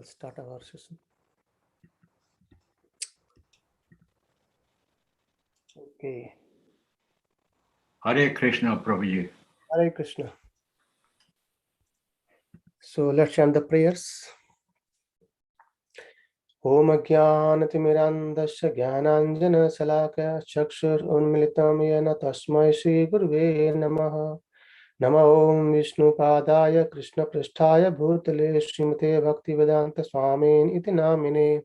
We'll start our session. Okay. Hare Krishna, Prabhuji. Hare Krishna. So let's chant the prayers. Om Jnanatimirandasya Jnananjana Salakaya Chakshur Unmilitam Yena Tasmai Shri Gurve Namaha. Namo Om Vishnu Padaya Krishna Pristhaya Bhutale Srimate Bhaktivedanta Swamin Iti Namine.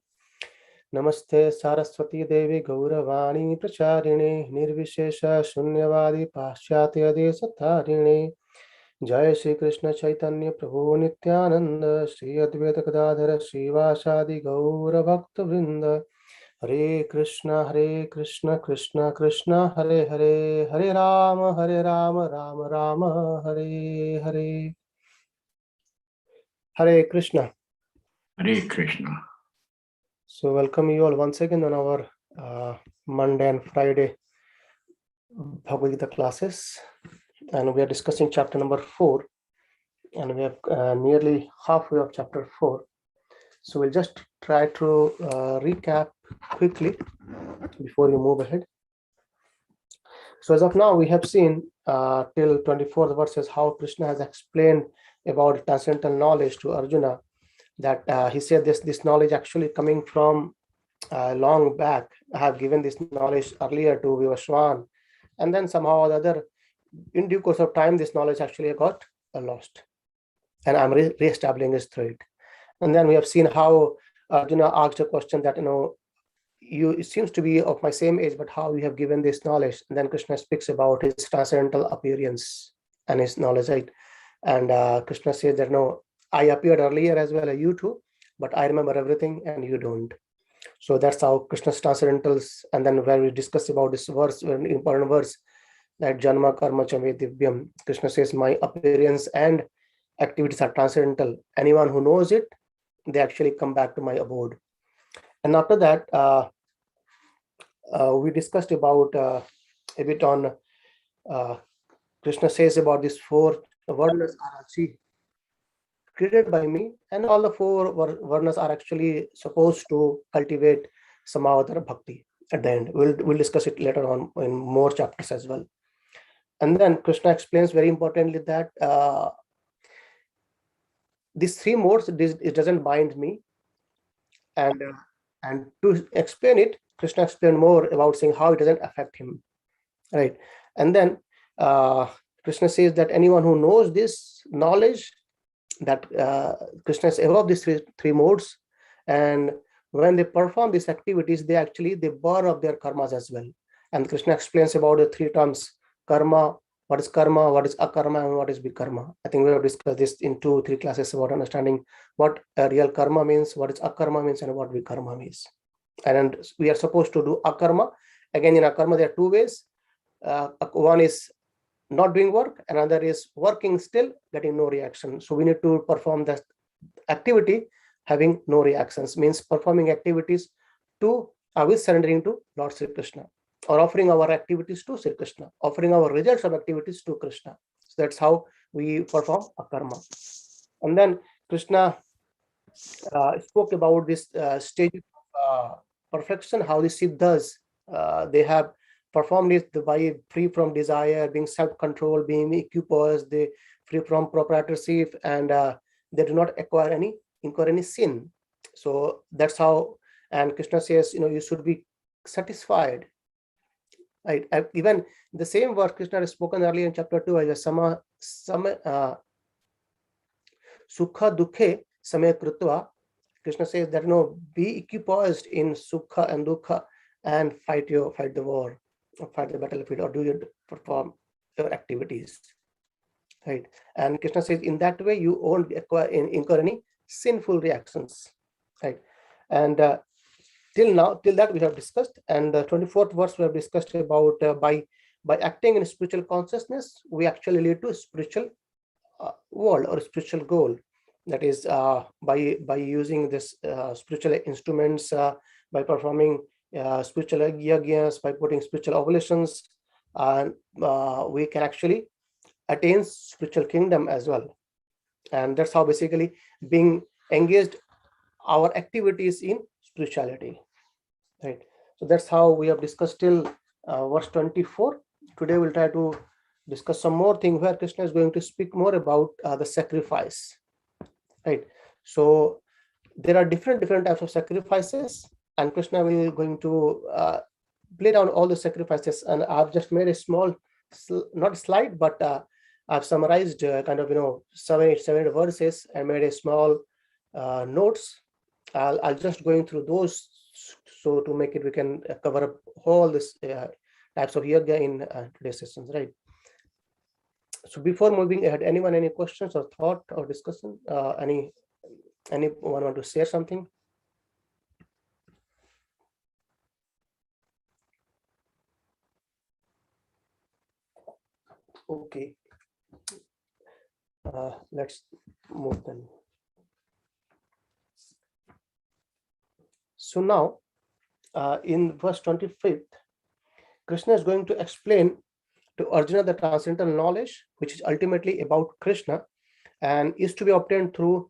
Namaste Saraswati Devi Gauravani Pracharine Nirvishesha Shunyavadi Paschatya Desatarine. Jai Shri Krishna Chaitanya Prabhu Nityananda Shri Advaita Gadadhara Srivasadi Gaura Bhakta Vrinda. Hare Krishna Krishna Krishna Hare Hare Hare Rama Rama Rama Hare Hare. Hare Krishna. Hare Krishna. So welcome you all once again on our Monday and Friday Bhagavad Gita classes, and we are discussing chapter number 4, and we have nearly halfway of chapter 4. So we'll just try to recap quickly before we move ahead. So as of now, we have seen till 24th verses how Krishna has explained about transcendental knowledge to Arjuna, that he said this knowledge actually coming from long back. I have given this knowledge earlier to Vivaswan, and then somehow or the other, in due course of time, this knowledge actually got lost, and I'm re-establishing it through it. And then we have seen how Arjuna asked a question that, it seems to be of my same age, but how you have given this knowledge? And then Krishna speaks about his transcendental appearance and his knowledge, right? And Krishna says that, no, I appeared earlier as well as you too, but I remember everything and you don't. So that's how Krishna's transcendentals. And then when we discuss about this verse, an important verse, that Janma Karma Chame Divyam, Krishna says, my appearance and activities are transcendental. Anyone who knows it, they actually come back to my abode. And after that, we discussed about a bit on Krishna says about these 4 varnas are actually created by me, and all the 4 varnas are actually supposed to cultivate samavadara bhakti at the end. We'll discuss it later on in more chapters as well. And then Krishna explains very importantly that these 3 modes, it doesn't bind me. And to explain it, Krishna explained more about saying how it doesn't affect him, right? And then Krishna says that anyone who knows this knowledge, that Krishna is above these three modes, and when they perform these activities, they burn up their karmas as well. And Krishna explains about the 3 terms: karma, what is akarma, and what is vikarma. I think we have discussed this in 2-3 classes about understanding what real karma means, what is akarma means, and what vikarma means. And we are supposed to do akarma. Again, in akarma, there are 2 ways. One is not doing work, another is working still, getting no reaction. So we need to perform that activity having no reactions, means performing activities to with surrendering to Lord Sri Krishna, or offering our activities to Sri Krishna, offering our results of activities to Krishna. So that's how we perform akarma. And then Krishna spoke about this stage of perfection, how the siddhas, they have performed it by free from desire, being self-controlled, being equipoised, they free from proprietorship, and they do not incur any sin. So that's how, and Krishna says, you should be satisfied, right? Even the same word Krishna has spoken earlier in chapter 2 as sukha dukhe samay krutva. Krishna says that, be equipoised in sukha and dukha, and fight the war, or fight the battlefield, or perform your activities, right? And Krishna says in that way you won't incur any sinful reactions, right? And till that we have discussed. And the 24th verse we have discussed about by acting in spiritual consciousness, we actually lead to spiritual world or spiritual goal. That is by using this spiritual instruments, by performing spiritual yajnas, by putting spiritual oblations, and we can actually attain spiritual kingdom as well. And that's how basically being engaged our activities in spirituality, right? So that's how we have discussed till verse 24. Today we'll try to discuss some more thing where Krishna is going to speak more about the sacrifice, right? So there are different types of sacrifices, and Krishna will going to play down all the sacrifices. And I've just made a small, not slide, but I've summarized kind of 7 verses and made a small notes. I'll just going through those, so to make it we can cover up all this types of yoga in today's sessions, right? So before moving ahead, anyone any questions or thought or discussion? Anyone want to share something? Okay, let's move then. So now, in verse 25th, Krishna is going to explain to Arjuna the transcendental knowledge, which is ultimately about Krishna and is to be obtained through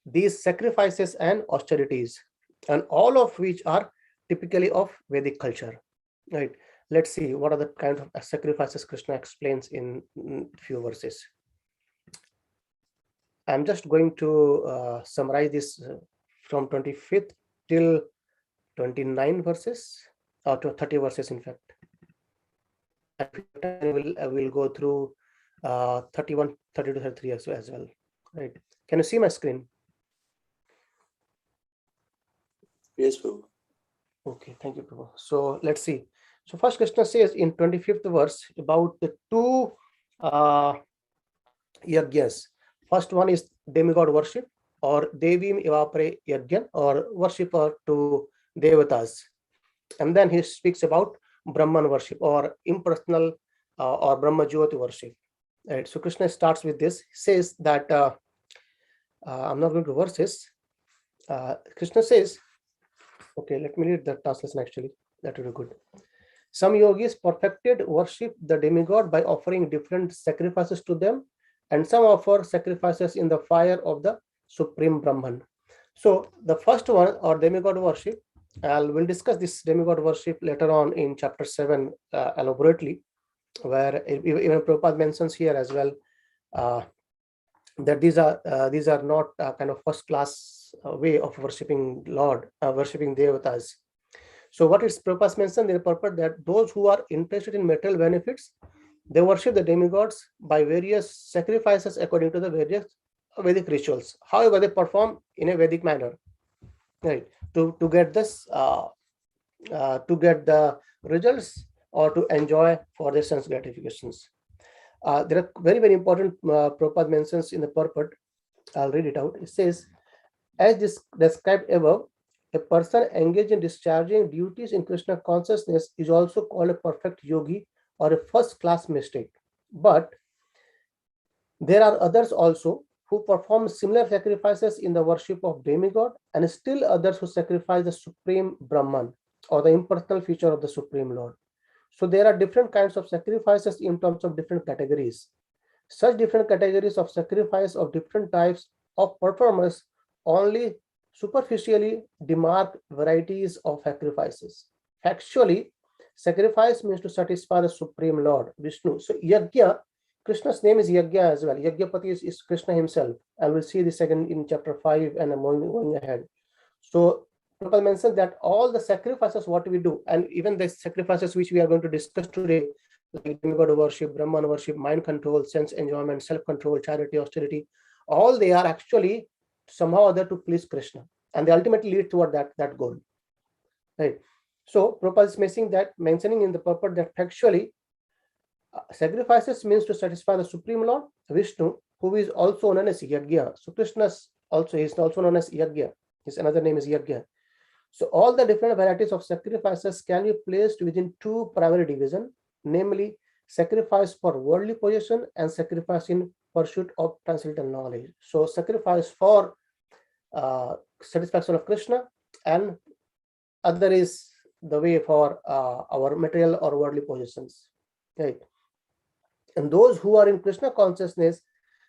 these sacrifices and austerities, and all of which are typically of Vedic culture, right? Let's see what are the kind of sacrifices Krishna explains in few verses. I'm just going to summarize this from 25th till 29 verses, or to 30 verses in fact. I will go through 31, 30 to 33 as well, right? Can you see my screen? Yes, Prabhu. Okay, thank you, Prabhu. So let's see. So first Krishna says in 25th verse about the two yajnas. First one is demigod worship, or devim evapare yajna, or worshipper to devatas. And then he speaks about Brahman worship, or impersonal or Brahma Jyoti worship. Right. So Krishna starts with this. He says that I'm not going to verses. Krishna says, okay, let me read the translation actually. That will be good. Some yogis perfected worship the demigod by offering different sacrifices to them, and some offer sacrifices in the fire of the supreme Brahman. So the first one, or demigod worship, we'll discuss this demigod worship later on in chapter 7 elaborately, where even Prabhupada mentions here as well that these are not kind of first class way of worshipping Lord, worshipping devatas. So what is Prabhupada mentioned in the purport that those who are interested in material benefits, they worship the demigods by various sacrifices according to the various Vedic rituals. However, they perform in a Vedic manner, right? To get this, to get the results or to enjoy for their sense gratifications. There are very important Prabhupada mentions in the purport. I'll read it out. It says, as described above, a person engaged in discharging duties in Krishna consciousness is also called a perfect yogi or a first-class mystic. But there are others also who perform similar sacrifices in the worship of demigod, and still others who sacrifice the supreme Brahman or the impersonal feature of the Supreme Lord. So there are different kinds of sacrifices in terms of different categories. Such different categories of sacrifice of different types of performers only superficially demark varieties of sacrifices. Factually, sacrifice means to satisfy the Supreme Lord, Vishnu. So Yajna, Krishna's name is Yajna as well. Yajnapati is Krishna himself. And we'll see this again in chapter 5 and I'm going ahead. So Prabhupada mentioned that all the sacrifices what we do, and even the sacrifices which we are going to discuss today, like demigod worship, Brahman worship, mind control, sense enjoyment, self-control, charity, austerity, all they are actually somehow or other to please Krishna, and they ultimately lead toward that goal, right? So Prabhupada is mentioning in the purport that actually sacrifices means to satisfy the Supreme Lord, Vishnu, who is also known as Yajna. So Krishna is also known as Yajna. His another name is Yajna. So all the different varieties of sacrifices can be placed within two primary divisions, namely sacrifice for worldly possession and sacrifice in pursuit of transcendental knowledge. So sacrifice for satisfaction of Krishna, and other is the way for our material or worldly possessions, right? And those who are in Krishna consciousness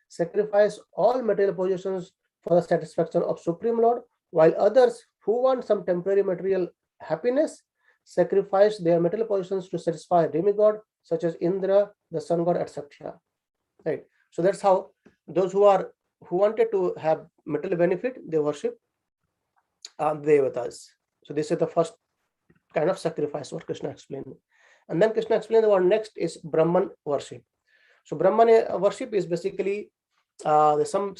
sacrifice all material possessions for the satisfaction of Supreme Lord, while others who want some temporary material happiness sacrifice their material possessions to satisfy a demigod such as Indra, the sun god, etc. Right. So that's how those who wanted to have material benefit, they worship devatas. So this is the first kind of sacrifice what Krishna explained. And then Krishna explained what next is Brahman worship. So Brahman worship is basically some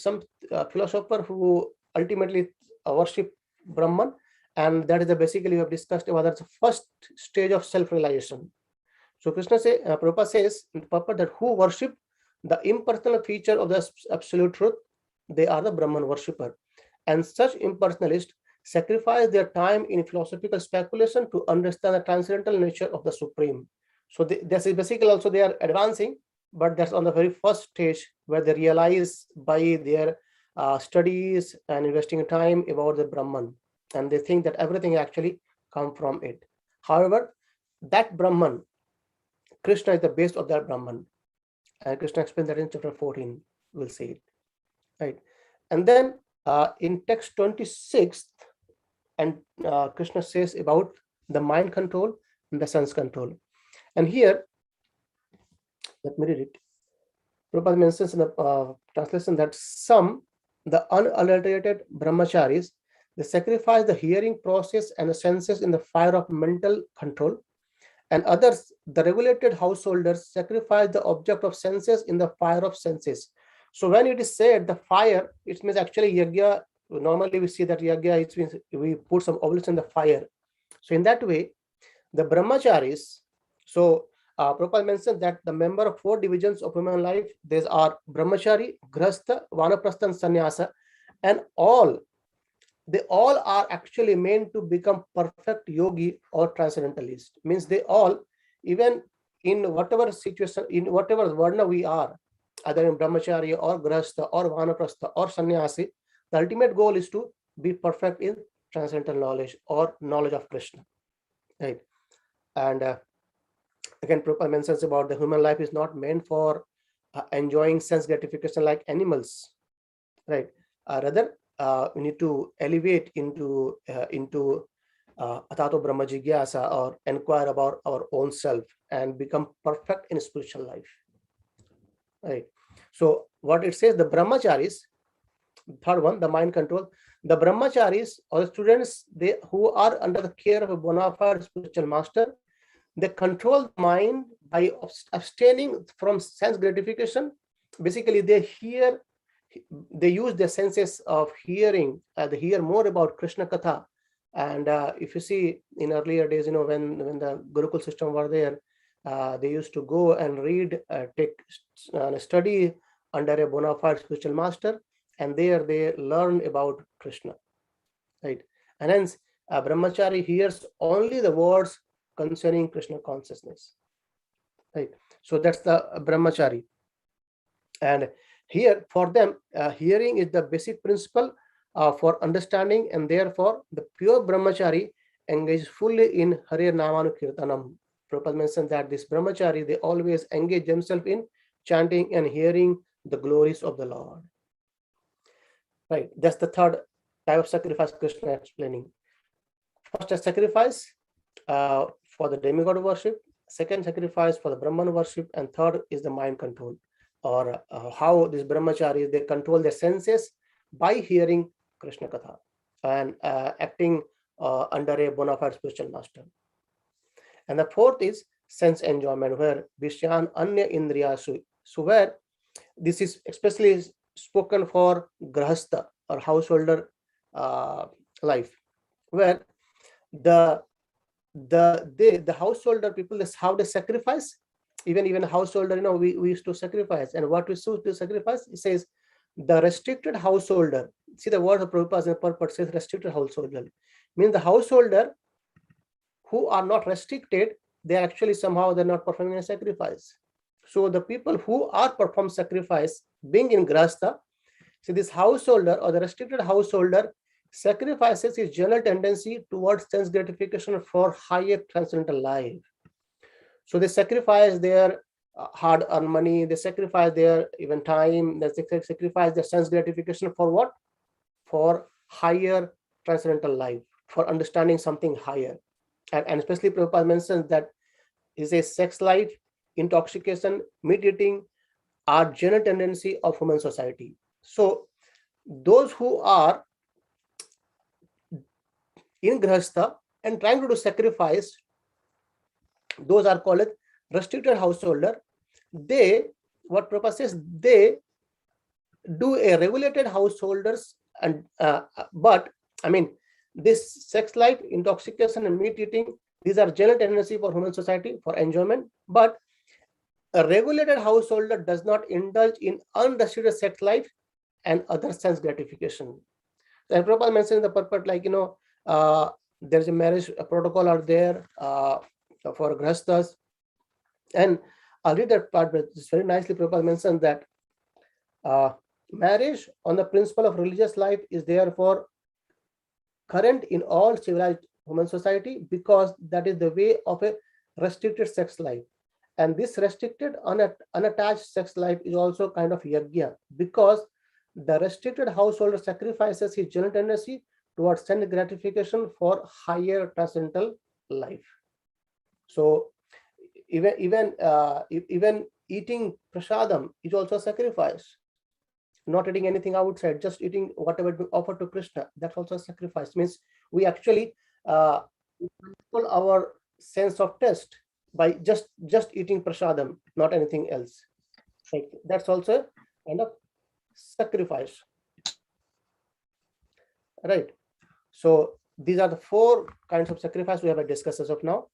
philosopher who ultimately worship Brahman, and that is the basically we have discussed about that's the first stage of self-realization. So Krishna say, Prabhupada says in the purport that who worship the impersonal feature of the absolute truth, they are the Brahman worshipper, and such impersonalists sacrifice their time in philosophical speculation to understand the transcendental nature of the Supreme. So this is basically also they are advancing, but that's on the very first stage where they realize by their studies and investing time about the Brahman, and they think that everything actually come from it. However, that Brahman, Krishna is the base of that Brahman, and Krishna explained that in chapter 14. We'll see it, right? And then in text 26, and Krishna says about the mind control and the sense control. And here, let me read it. Prabhupada mentions in the translation that some, the unadulterated brahmacharis, they sacrifice the hearing process and the senses in the fire of mental control, and others, the regulated householders, sacrifice the object of senses in the fire of senses. So when it is said the fire, it means actually yajna. Normally we see that yajna, it means we put some oils in the fire. So in that way, the brahmacharis, so Prabhupada mentioned that the member of 4 divisions of human life, these are brahmachari, grahastha, vanaprastha, and sannyasa, and they all are actually meant to become perfect yogi or transcendentalist. Means they all, even in whatever situation, in whatever varna we are, either in brahmachari or grahastha or vanaprastha or sannyasi, the ultimate goal is to be perfect in transcendental knowledge or knowledge of Krishna, right? And again, Prabhupada mentions about the human life is not meant for enjoying sense gratification like animals, right? Rather, we need to elevate into Atato Brahma Jigyasa, or inquire about our own self and become perfect in spiritual life, right? So what it says, the brahmacharis, third one, the mind control, the brahmacharis or the students, they who are under the care of a bona fide spiritual master, they control the mind by abstaining from sense gratification. Basically, they use their senses of hearing, they hear more about Krishna Katha. And if you see in earlier days, when the Gurukul system were there, they used to go and read, take study under a bona fide spiritual master, and there they learn about Krishna, right? And hence, brahmachari hears only the words concerning Krishna consciousness, right? So that's the brahmachari. And here for them, hearing is the basic principle for understanding, and therefore the pure brahmachari engage fully in Hare Namanukirtanam. Prabhupada mentioned that this brahmachari, they always engage themselves in chanting and hearing the glories of the Lord, right? That's the third type of sacrifice Krishna explaining. First, a sacrifice for the demigod worship, second sacrifice for the Brahman worship, and third is the mind control, or how these brahmacharis, they control their senses by hearing Krishna Katha and acting under a bona fide spiritual master. And the fourth is sense enjoyment, where Vishyan Anya Indriyasu. So where this is especially spoken for grahastha or householder life, where the householder people, is how they sacrifice. Even householder, we used to sacrifice. And what we used to sacrifice, it says the restricted householder. See the word of Prabhupada in purport says restricted householder, means the householder who are not restricted, they are actually somehow they're not performing a sacrifice. So the people who are perform sacrifice, being in grahastha, see this householder or the restricted householder sacrifices his general tendency towards sense gratification for higher transcendental life. So they sacrifice their hard-earned money, they sacrifice their even time, they sacrifice their sense gratification for what? For higher transcendental life, for understanding something higher. And especially Prabhupada mentions that is a sex life, intoxication, meat eating are general tendency of human society. So those who are in grahastha and trying to do sacrifice, those are called restricted householder. They, what Prabhupada says, they do a regulated householders, and but I mean, this sex life, intoxication, and meat eating, these are general tendency for human society for enjoyment. But a regulated householder does not indulge in unrestricted sex life and other sense gratification. And Prabhupada mentioned in the purport, like, there's a marriage protocol out there for grahasthas, and I'll read that part, but it's very nicely Prabhupada mentioned that marriage on the principle of religious life is therefore current in all civilized human society, because that is the way of a restricted sex life. And this restricted unattached sex life is also kind of yajna, because the restricted householder sacrifices his general tendency towards sense gratification for higher transcendental life. So even eating prasadam is also a sacrifice. Not eating anything outside, just eating whatever we offer to Krishna, that's also a sacrifice. Means we actually control our sense of taste by just eating prasadam, not anything else. Like, that's also kind of sacrifice, right? So these are the four kinds of sacrifice we have discussed as of now: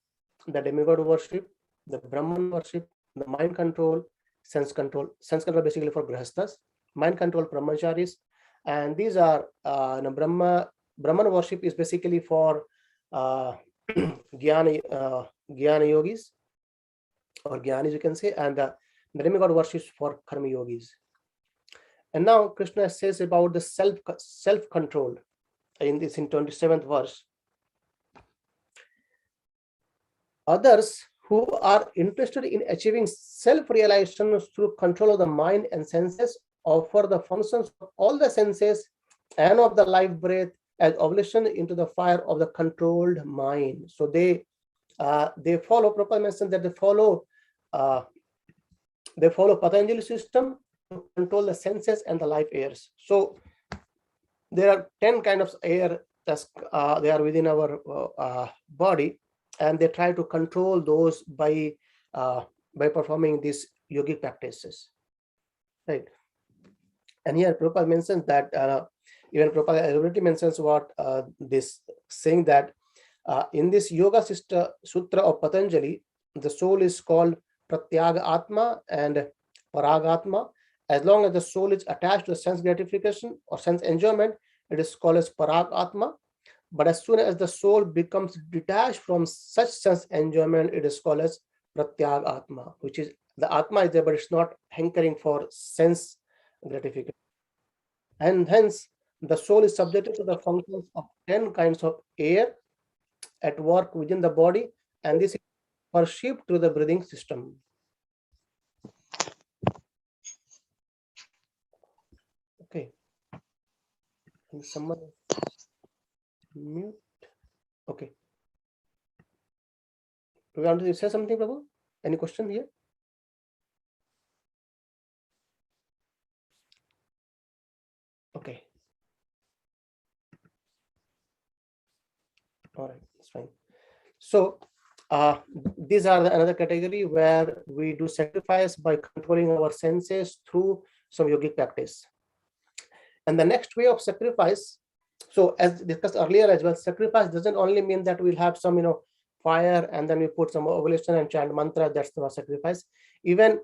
the demigod worship, the Brahman worship, the mind control, sense control. Sense control basically for grahasthas, mind control brahmacharis, and these are Brahman worship is basically for jnana yogis, or jnanis you can say, and the demigod worship is for karma yogis. And now Krishna says about the self control in 27th verse. Others who are interested in achieving self-realization through control of the mind and senses offer the functions of all the senses and of the life breath as oblation into the fire of the controlled mind. So they follow, Prabhupada mentioned that they follow Patanjali system to control the senses and the life airs. So there are 10 kinds of air that's they are within our body, and they try to control those by performing these yogic practices, right? And here Prabhupada mentions that even Prabhupada already mentions what this saying that in this Yoga Sutra of Patanjali, the soul is called Pratyaga Atma and Paragatma. As long as the soul is attached to sense gratification or sense enjoyment, it is called as Parag Atma. But as soon as the soul becomes detached from such sense enjoyment, it is called as Pratyag Atma, which is the Atma is there, but it's not hankering for sense gratification. And hence, the soul is subjected to the functions of 10 kinds of air at work within the body, and this is perceived through the breathing system. Okay. And someone mute. Okay. Do you want to say something, Prabhu? Any question here? Okay. All right, that's fine. So these are another category where we do sacrifice by controlling our senses through some yogic practice. And the next way of sacrifice, so as discussed earlier as well, sacrifice doesn't only mean that we'll have some fire and then we put some oblation and chant mantra. That's not sacrifice. Even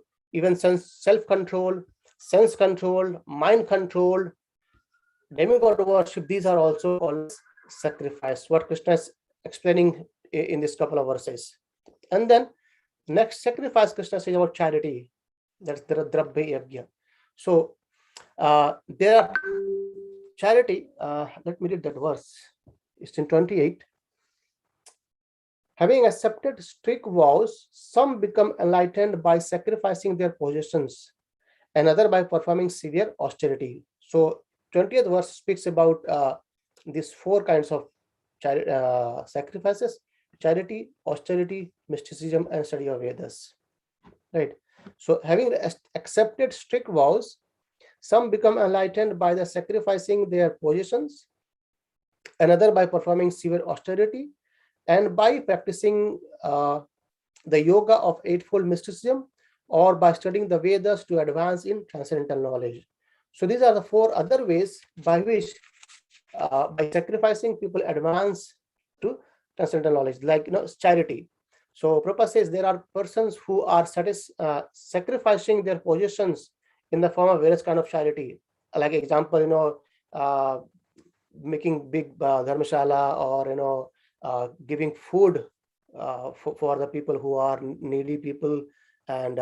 self-control, sense control, mind control, demigod worship, these are also called sacrifice, what Krishna is explaining in this couple of verses. And then next sacrifice Krishna says about charity, that's the Drabya Yajna. So there are charity, let me read that verse. It's in 28. Having accepted strict vows, some become enlightened by sacrificing their possessions, another by performing severe austerity. So 20th verse speaks about these four kinds of sacrifices: charity, austerity, mysticism, and study of Vedas. Right. So having accepted strict vows, some become enlightened by the sacrificing their possessions, another by performing severe austerity, and by practicing the yoga of eightfold mysticism, or by studying the Vedas to advance in transcendental knowledge. So these are the four other ways by which, by sacrificing, people advance to transcendental knowledge, like charity. So Prabhupada says there are persons who are sacrificing their possessions in the form of various kind of charity. Like example, making big dharmashala, or giving food for the people who are needy people, and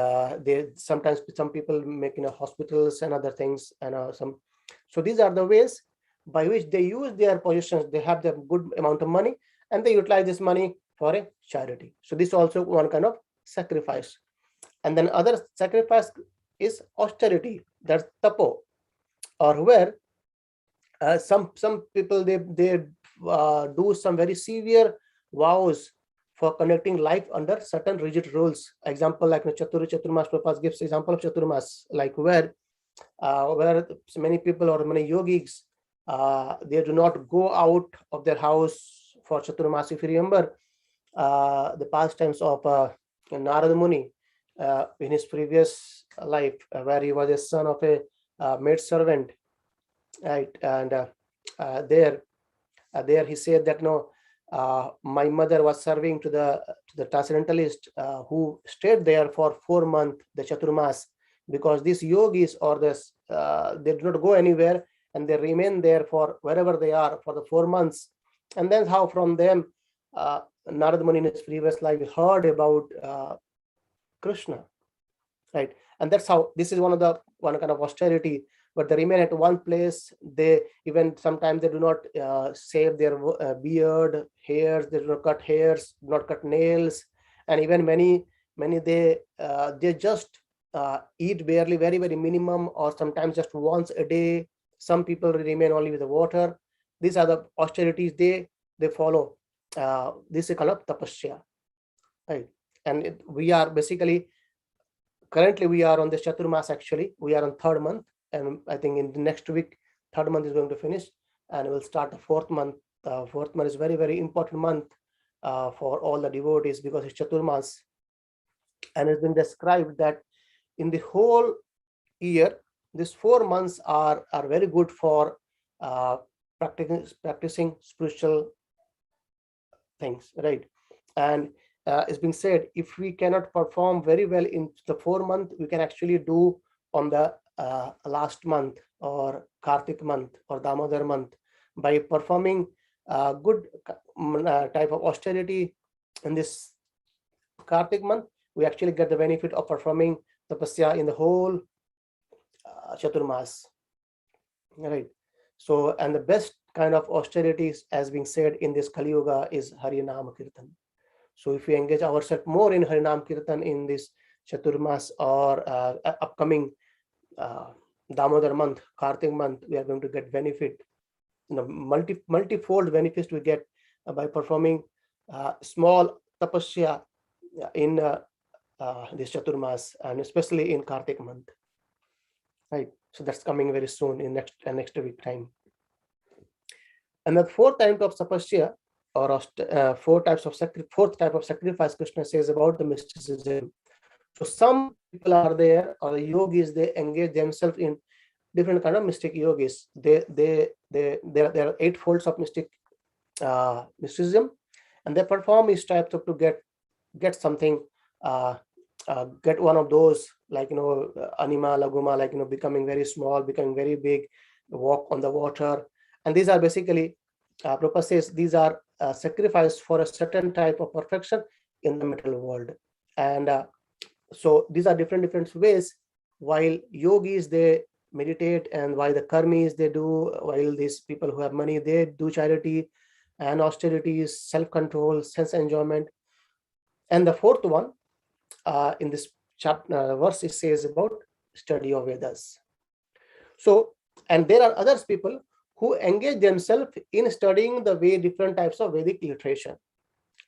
they sometimes some people make hospitals and other things, and so these are the ways by which they use their possessions. They have the good amount of money, and they utilize this money for a charity. So this is also one kind of sacrifice. And then other sacrifice is austerity, that's tapo, or where some people they do some very severe vows for conducting life under certain rigid rules. Example, like Chaturmas, Prabhupada gives example of Chaturmas, like where many people or many yogis, they do not go out of their house for Chaturmas. If you remember the pastimes of Narada Muni in his previous life, where he was a son of a maid servant, right? And there he said that my mother was serving to the transcendentalist who stayed there for 4 months, the Chaturmas, because these yogis or this they do not go anywhere, and they remain there for wherever they are for the 4 months. And then how from them Narada Muni in his previous life heard about Krishna, right? And that's how this is one kind of austerity. But they remain at one place. They even sometimes they do not shave their beard, hairs. They do not cut hairs, do not cut nails, and even many they just eat barely, very minimum, or sometimes just once a day. Some people remain only with the water. These are the austerities they follow. This is called tapasya, right? And we are basically currently we are on this Chaturmas. Actually, we are on 3rd month. And I think in the next week, 3rd month is going to finish, and we'll start the 4th month. 4th month is very important month for all the devotees, because it's Chaturmas, and it's been described that in the whole year, these 4 months are very good for practicing spiritual things, right? And it's been said, if we cannot perform very well in the 4th month, we can actually do on the last month, or Kartik month, or Damodar month, by performing good type of austerity in this Kartik month. We actually get the benefit of performing tapasya in the whole Chaturmas, right? So, and the best kind of austerities, as being said in this Kali Yuga, is Harinam Kirtan. So if we engage ourselves more in Harinam Kirtan in this Chaturmas or upcoming Damodar month, Kartik month, we are going to get benefit, multifold benefits we get by performing small tapasya in this Chaturmas, and especially in Kartik month, right? So that's coming very soon in next week time. And the fourth type of tapasya, or fourth type of sacrifice, Krishna says about the mysticism. So some people are there, or the yogis, they engage themselves in different kind of mystic yogis. There are 8 folds of mysticism, and they perform these types of to get something, get one of those, like anima laguma, like becoming very small, becoming very big, walk on the water. And these are basically, Prabhupada says, these are sacrifice for a certain type of perfection in the material world. And so these are different ways. While yogis, they meditate, and while the karmis, they do, while these people who have money, they do charity, and austerity is self-control, sense enjoyment. And the fourth one in this chapter verse, it says about study of Vedas. So, and there are others people who engage themselves in studying the way different types of Vedic literature,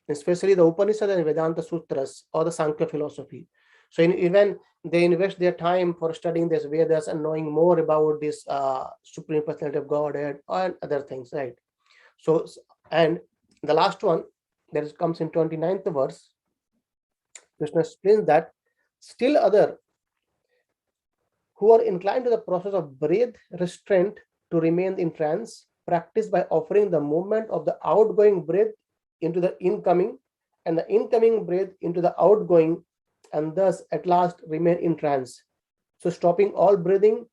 especially the Upanishads and Vedanta Sutras or the Sankhya philosophy. So even they invest their time for studying these Vedas and knowing more about this Supreme Personality of Godhead and other things, right? So, and the last one that comes in 29th verse, Krishna explains that still other who are inclined to the process of breath restraint to remain in trance, practice by offering the movement of the outgoing breath into the incoming and the incoming breath into the outgoing, and thus at last remain in trance. So stopping all breathing,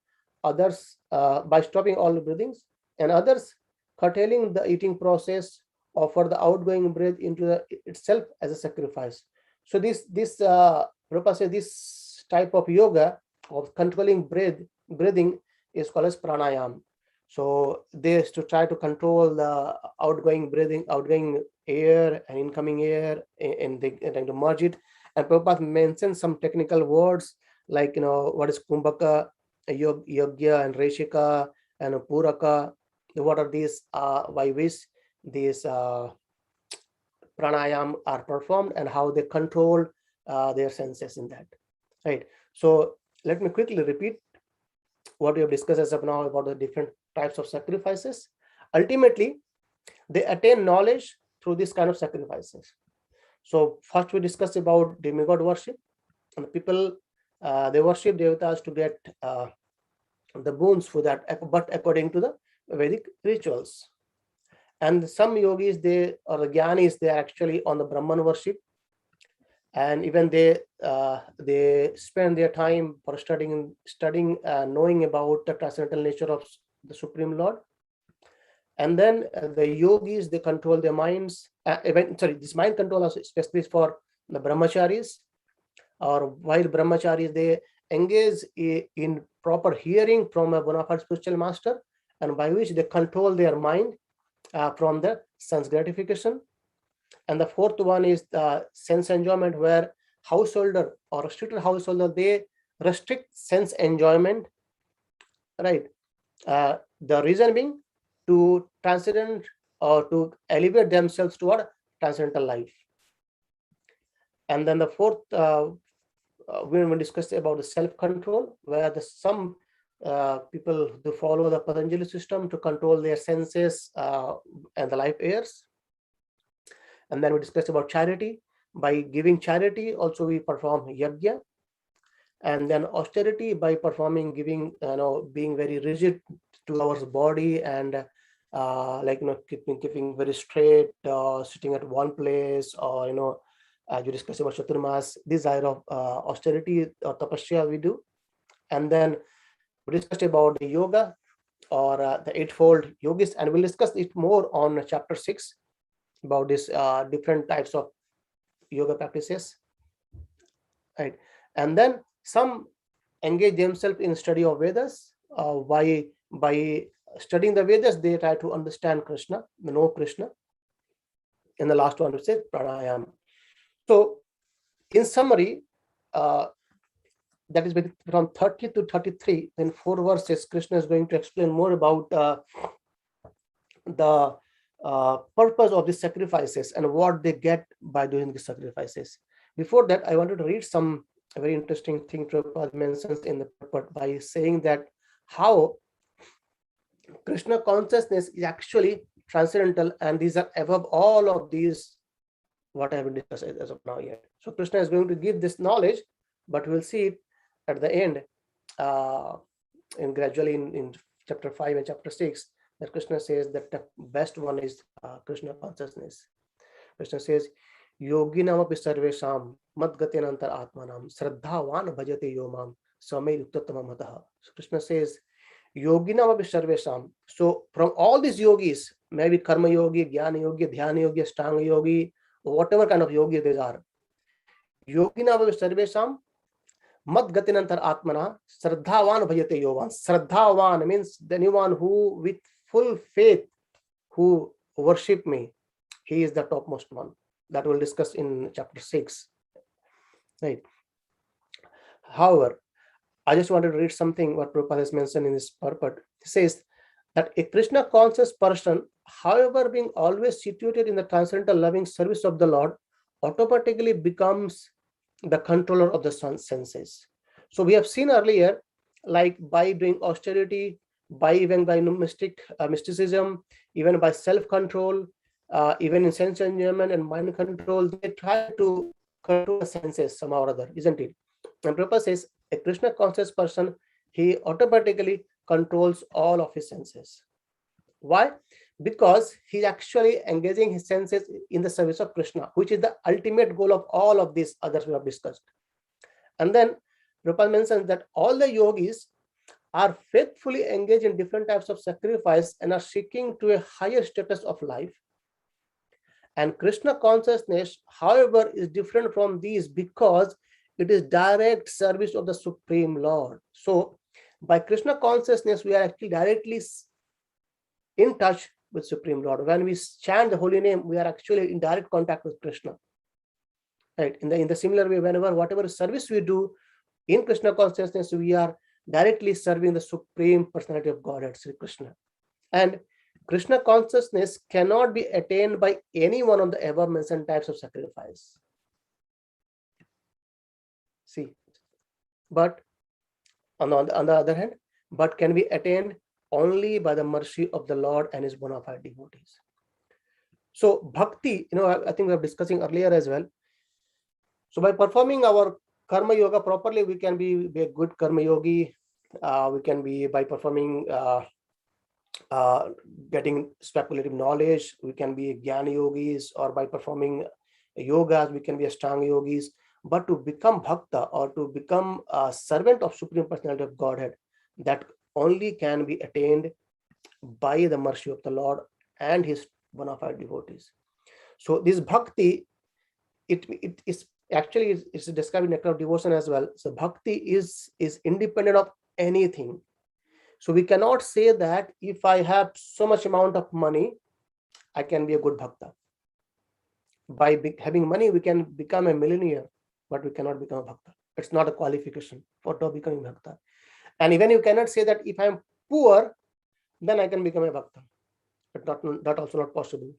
others by stopping all breathings, and others curtailing the eating process, offer the outgoing breath into the itself as a sacrifice. So Prabhupada says this type of yoga of controlling breathing is called as pranayam. So this to try to control the outgoing breathing, outgoing air and incoming air, and they trying to merge it. And Prabhupada mentions some technical words like, what is kumbhaka, yogya and reshika and puraka. What are these by which these pranayam are performed and how they control their senses in that, right? So let me quickly repeat what we have discussed as of now about the different types of sacrifices. Ultimately, they attain knowledge through this kind of sacrifices. So first we discussed about demigod worship, and people they worship devatas to get the boons for that, but according to the Vedic rituals. And some yogis, the jnanis, they are actually on the Brahman worship, and even they spend their time for studying, knowing about the transcendental nature of the Supreme Lord. And then the yogis, they control their minds. This mind control is especially for the brahmacharis, or while brahmacharis, they engage in proper hearing from a bona fide spiritual master, and by which they control their mind from the sense gratification. And the fourth one is the sense enjoyment, where householder or a stricter householder, they restrict sense enjoyment, right? The reason being to transcend or to elevate themselves toward transcendental life. And then the fourth, when we discussed about the self-control, where some people do follow the Patanjali system to control their senses and the life airs. And then we discussed about charity. By giving charity, also we perform yajna. And then austerity, by performing giving, being very rigid to our body and keeping very straight, sitting at one place, or you discussed about chaturmas, desire of austerity or tapasya we do. And then we discussed about the yoga or the eightfold yogis, and we'll discuss it more on chapter 6 about this different types of yoga practices, right? And then some engage themselves in study of Vedas. By studying the Vedas, they try to understand Krishna, know Krishna. And the last one, we say pranayam. So in summary, that is from 30 to 33, in 4 verses, Krishna is going to explain more about the purpose of the sacrifices and what they get by doing the sacrifices. Before that, I wanted to read some very interesting thing Prabhupada mentions in the purport by saying that how Krishna consciousness is actually transcendental, and these are above all of these what I have discussed as of now yet. So Krishna is going to give this knowledge, but we'll see it at the end, and gradually in chapter 5 and chapter 6, that Krishna says that the best one is Krishna consciousness. Krishna says, Yoginam api sarvesham madgatenantar atmanam shraddhavan bhajate yomam samay yuktatamam hataha. So Krishna says, Yoginam api sarvesham. So from all these yogis, maybe karma yogi, jnana yogi, dhyana yogi, ashtanga yogi, whatever kind of yogi they are, Yoginam api sarvesham madgatenantar atmana shraddhavan bhajate yomam. Shraddhavan means anyone who with full faith who worship me, he is the topmost one. That we'll discuss in chapter 6, right? However, I just wanted to read something what Prabhupada has mentioned in this purport. He says that a Krishna conscious person, however, being always situated in the transcendental loving service of the Lord, automatically becomes the controller of the senses. So we have seen earlier, like by doing austerity, even by mysticism, even by self-control, even in sense enjoyment and mind control, they try to control the senses somehow or other, isn't it? And Prabhupada says a Krishna conscious person, he automatically controls all of his senses. Why? Because he's actually engaging his senses in the service of Krishna, which is the ultimate goal of all of these others we have discussed. And then Prabhupada mentions that all the yogis are faithfully engaged in different types of sacrifice and are seeking to a higher status of life. And Krishna consciousness, however, is different from these because it is direct service of the Supreme Lord. So by Krishna consciousness, we are actually directly in touch with Supreme Lord. When we chant the holy name, we are actually in direct contact with Krishna. Right? In the similar way, whatever service we do in Krishna consciousness, we are directly serving the Supreme Personality of Godhead, Sri Krishna. And Krishna consciousness cannot be attained by any one of the above mentioned types of sacrifice. See, but on the other hand, but can be attained only by the mercy of the Lord and his bona fide devotees. So bhakti, I think we were discussing earlier as well. So by performing our karma yoga properly, we can be a good karma yogi. We can be by performing getting speculative knowledge, we can be jnana yogis, or by performing yogas, we can be ashtanga yogis. But to become bhakta or to become a servant of Supreme Personality of Godhead, that only can be attained by the mercy of the Lord and his bona fide devotees. So this bhakti, it is actually it's described in Nectar of Devotion as well. So bhakti is independent of anything. So we cannot say that if I have so much amount of money, I can be a good bhakta. By having money, we can become a millionaire, but we cannot become a bhakta. It's not a qualification for becoming bhakta. And even you cannot say that if I'm poor, then I can become a bhakta. But that also not possible,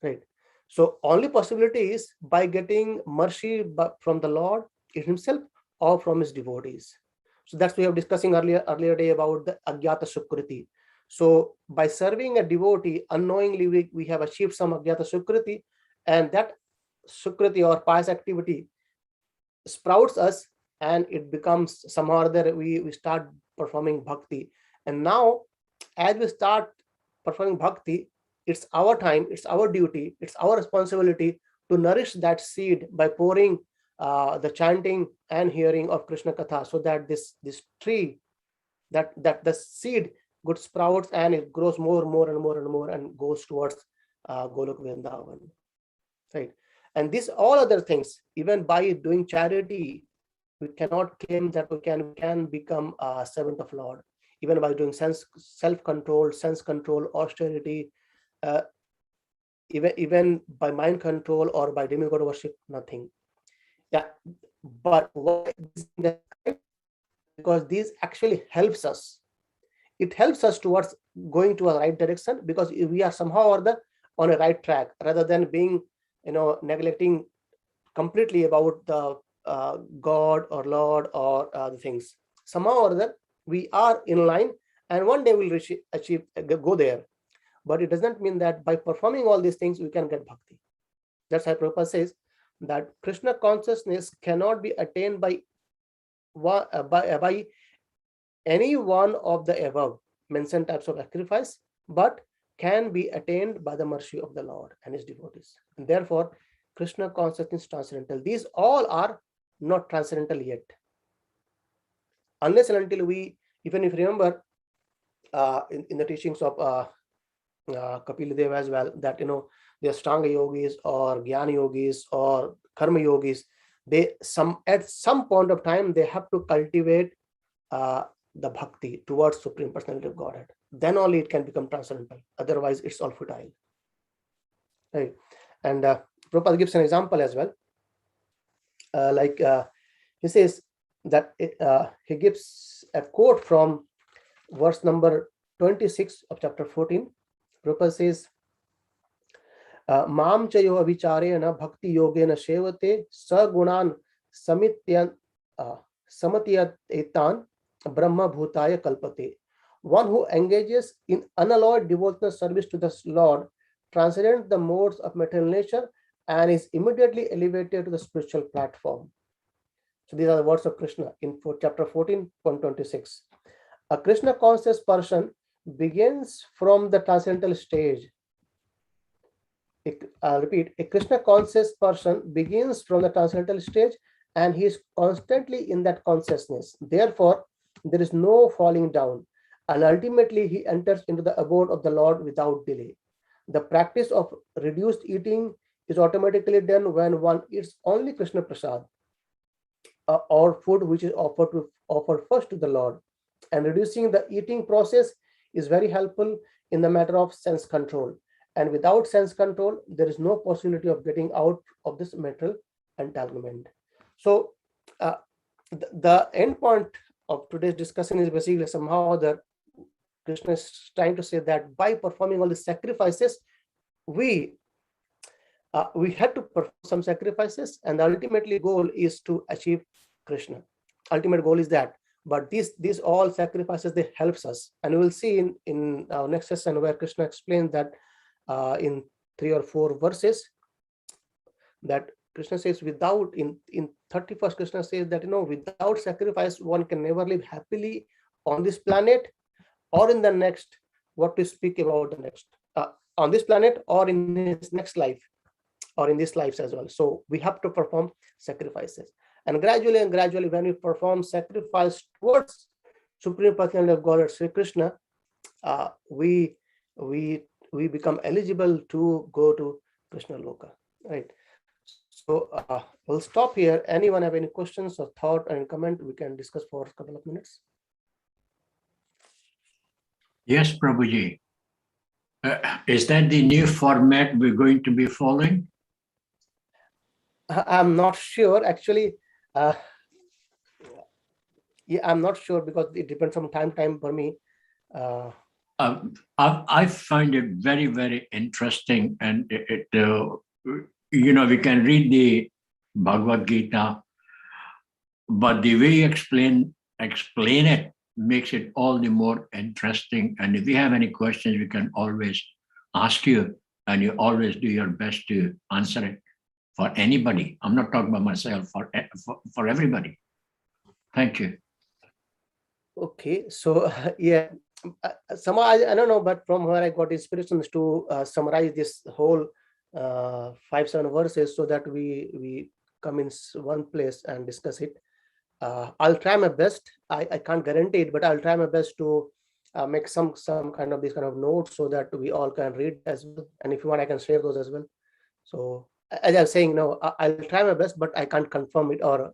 right? So only possibility is by getting mercy from the Lord himself or from his devotees. So that's we have discussing earlier day about the Agyata Sukriti. So by serving a devotee, unknowingly we have achieved some Agyata Sukriti, and that Sukriti or pious activity sprouts us, and it becomes somehow or other we start performing bhakti. And now as we start performing bhakti, it's our time, it's our duty, it's our responsibility to nourish that seed by pouring the chanting and hearing of Krishna Katha, so that this tree, that the seed good sprouts and it grows more and goes towards Golok Vrindavan, right? And these all other things, even by doing charity, we cannot claim that we can become a servant of Lord. Even by doing self-control, sense control, austerity, even by mind control or by demigod worship, nothing. Yeah, but why? Because this actually helps us. It helps us towards going to a right direction, because we are somehow or on a right track, rather than being, neglecting completely about the God or Lord or the things. Somehow or other, we are in line, and one day we'll go there. But it doesn't mean that by performing all these things we can get bhakti. That's why Prabhupada says that Krishna consciousness cannot be attained by any one of the above mentioned types of sacrifice, but can be attained by the mercy of the Lord and his devotees. And therefore, Krishna consciousness is transcendental. These all are not transcendental yet. Unless and until we, even if you remember in the teachings of Kapil Dev as well, that the Ashtanga yogis or Jnana yogis or Karma yogis, at some point of time they have to cultivate the bhakti towards Supreme Personality of Godhead. Then only it can become transcendental. Otherwise, it's all futile. Right? And Prabhupada gives an example as well. He says that he gives a quote from verse number 26 of chapter 14, Prabhupada says, Mam chayo avicharena bhakti yogena shevate sagunan samatiyat etan brahma bhutaya kalpate. One who engages in unalloyed devotional service to the Lord transcends the modes of material nature and is immediately elevated to the spiritual platform. So these are the words of Krishna in chapter 14.26. A Krishna conscious person begins from the transcendental stage. I'll repeat, a Krishna conscious person begins from the transcendental stage and he is constantly in that consciousness. Therefore, there is no falling down, and ultimately he enters into the abode of the Lord without delay. The practice of reduced eating is automatically done when one eats only Krishna Prasad or food which is offered first to the Lord. And reducing the eating process is very helpful in the matter of sense control. And without sense control, there is no possibility of getting out of this mental entanglement. So the end point of today's discussion is basically somehow that Krishna is trying to say that by performing all the sacrifices, we had to perform some sacrifices, and the ultimately goal is to achieve Krishna. Ultimate goal is that. But these all sacrifices, they helps us, and we will see in our next session where Krishna explains that in 3 or 4 verses, that Krishna says without in 31st Krishna says that without sacrifice one can never live happily on this planet or in the next. What to speak about the next on this planet or in his next life or in these lives as well. So we have to perform sacrifices, and gradually when we perform sacrifice towards Supreme Personality of Godhead Sri Krishna, we become eligible to go to Krishna Loka, right? So we'll stop here. Anyone have any questions or thought or any comment? We can discuss for a couple of minutes. Yes, Prabhuji. Is that the new format we're going to be following? I'm not sure actually. Yeah, I'm not sure because it depends on time for me. I find it very, very interesting, and we can read the Bhagavad Gita, but the way you explain it makes it all the more interesting. And if you have any questions, we can always ask you, and you always do your best to answer it for anybody. I'm not talking about myself, for everybody. Thank you. Okay, so yeah, somehow I don't know, but from where I got inspiration is to summarize this whole 5-7 verses so that we come in one place and discuss it. I'll try my best. I can't guarantee it, but I'll try my best to make some kind of this kind of notes so that we all can read as well. And if you want, I can share those as well. So as I was saying, I'll try my best, but I can't confirm it, or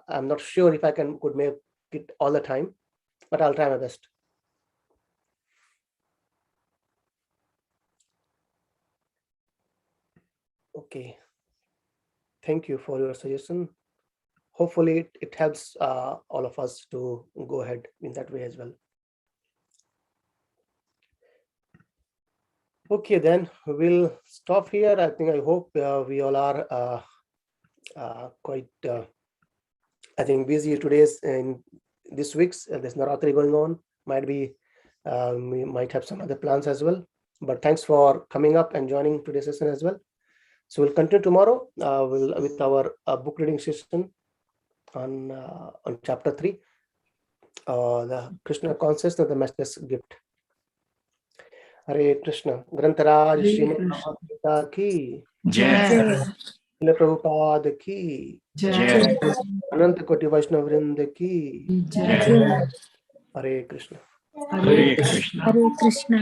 I'm not sure if I could make it all the time, but I'll try my best. Okay, thank you for your suggestion. Hopefully it helps all of us to go ahead in that way as well. Okay, then we'll stop here. I hope we all are quite I think busy today's in this week's. There's Navratri going on. Might be we might have some other plans as well. But thanks for coming up and joining today's session as well. So we'll continue tomorrow with our book reading session on chapter 3, the Krishna consciousness, the Master's gift. Hare Krishna. Grantaraj Srimad Bhagavad Gita ki Jai. Prabhupada ki Jai. Ananta Koti Vaishnava Vrinda ki Jai. Hare Krishna. Hare Krishna. Hare Krishna.